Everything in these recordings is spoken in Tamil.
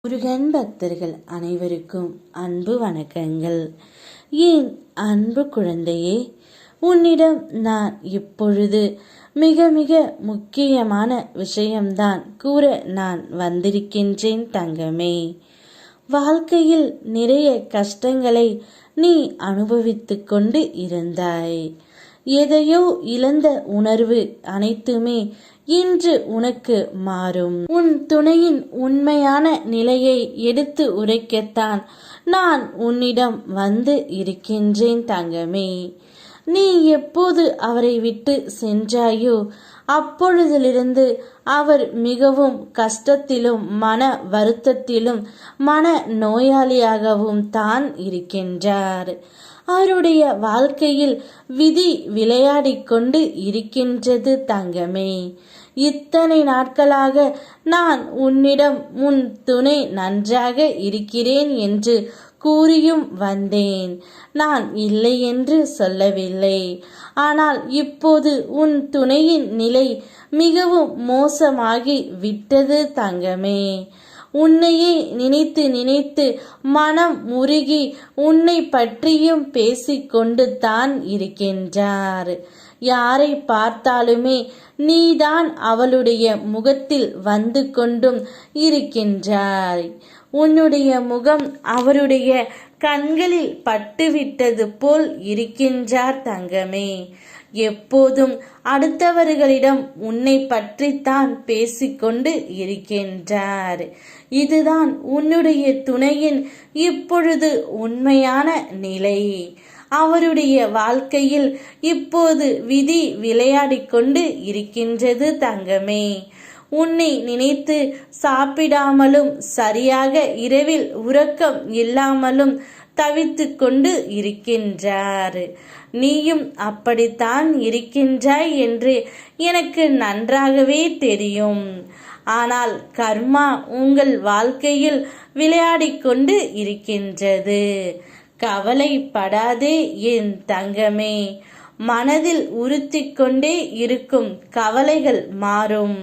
முருகன் பக்தர்கள் அனைவருக்கும் அன்பு வணக்கங்கள். ஏன் அன்பு குழந்தையே, உன்னிடம் நான் இப்பொழுது மிக மிக முக்கியமான விஷயம்தான் கூற நான் வந்திருக்கின்றேன் தங்கமே. வாழ்க்கையில் நிறைய கஷ்டங்களை நீ அனுபவித்து கொண்டு இருந்தாய். எதையோ இழந்த உணர்வு அனைத்துமே இன்று உனக்கு மாறும். உன் துணையின் உண்மையான நிலையை எடுத்து உரைக்கத்தான் நான் உன்னிடம் வந்து இருக்கின்றேன் தங்கமே. நீ எப்போது அவரை விட்டு சென்றாயோ அப்பொழுதிலிருந்து அவர் மிகவும் கஷ்டத்திலும் மன வருத்தத்திலும் மன நோயாளியாகவும் தான் இருக்கின்றார். அவருடைய வாழ்க்கையில் விதி விளையாடி கொண்டு இருக்கின்றது தங்கமே. இத்தனை நாட்களாக நான் உன்னிடம் உன் துணை நன்றாக இருக்கிறேன் என்று கூறியும் வந்தேன். நான் இல்லை என்று சொல்லவில்லை. ஆனால் இப்போது உன் துணையின் நிலை மிகவும் மோசமாகி விட்டது தங்கமே. உன்னையே நினைத்து நினைத்து மனம் உருகி உன்னை பற்றியும் பேசிக்கொண்டு தான் இருக்கின்றார். யாரை பார்த்தாலுமே நீதான் அவளுடைய முகத்தில் வந்து கொண்டும் இருக்கின்றாய். உன்னுடைய முகம் அவருடைய கண்களில் பட்டுவிட்டது போல் இருக்கின்றார் தங்கமே. எப்போதும் அடுத்தவர்களிடம் உன்னை பற்றித்தான் பேசிக்கொண்டு இருக்கின்றார். இதுதான் உன்னுடைய துணையின் இப்பொழுது உண்மையான நிலை. அவருடைய வாழ்க்கையில் இப்போது விதி விளையாடி கொண்டு இருக்கின்றது தங்கமே. உன்னை நினைத்து சாப்பிடாமலும் சரியாக இரவில் உறக்கம் இல்லாமலும் தவித்து கொண்டு இருக்கின்றார். நீயும் அப்படித்தான் இருக்கின்றாய் என்று எனக்கு நன்றாகவே தெரியும். ஆனால் கர்மா உங்கள் வாழ்க்கையில் விளையாடி கொண்டு இருக்கின்றது. கவலைப்படாதே என் தங்கமே. மனதில் உறுத்தி கொண்டே இருக்கும் கவலைகள் மாறும்.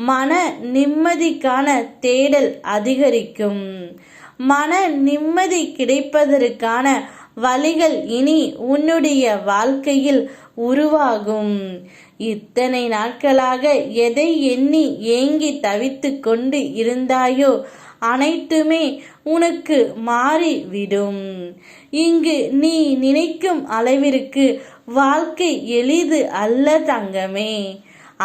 மன நிம்மதிக்கான தேடல் அதிகரிக்கும். மன நிம்மதி கிடைப்பதற்கான வழிகள் இனி உன்னுடைய வாழ்க்கையில் உருவாகும். இத்தனை நாட்களாக எதை எண்ணி ஏங்கி தவித்து கொண்டு இருந்தாயோ அனைத்துமே உனக்கு மாறிவிடும். இங்கு நீ நினைக்கும் அளவிற்கு வாழ்க்கை எளிது அல்ல தங்கமே.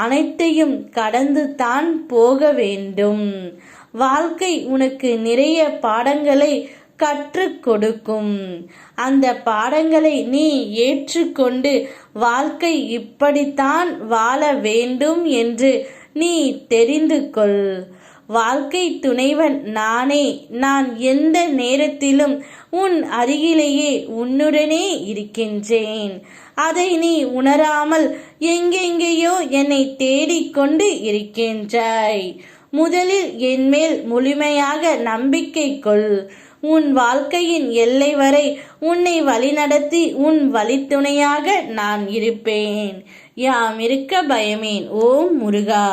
அனைத்தையும் கடந்து தான் போக வேண்டும். வாழ்க்கை உனக்கு நிறைய பாடங்களை கற்றுக் கொடுக்கும். அந்த பாடங்களை நீ ஏற்றுக்கொண்டு வாழ்க்கை இப்படித்தான் வாழ வேண்டும் என்று நீ தெரிந்து கொள். வாழ்க்கை துணைவன் நானே. நான் எந்த நேரத்திலும் உன் அருகிலேயே உன்னுடனே இருக்கின்றேன். அதை நீ உணராமல் எங்கெங்கேயோ என்னை தேடிக்கொண்டு இருக்கின்றாய். முதலில் என்மேல் முழுமையாக நம்பிக்கை கொள். உன் வாழ்க்கையின் எல்லை வரை உன்னை வழிநடத்தி உன் வழித்துணையாக நான் இருப்பேன். யாம் இருக்க பயமேன். ஓம் முருகா.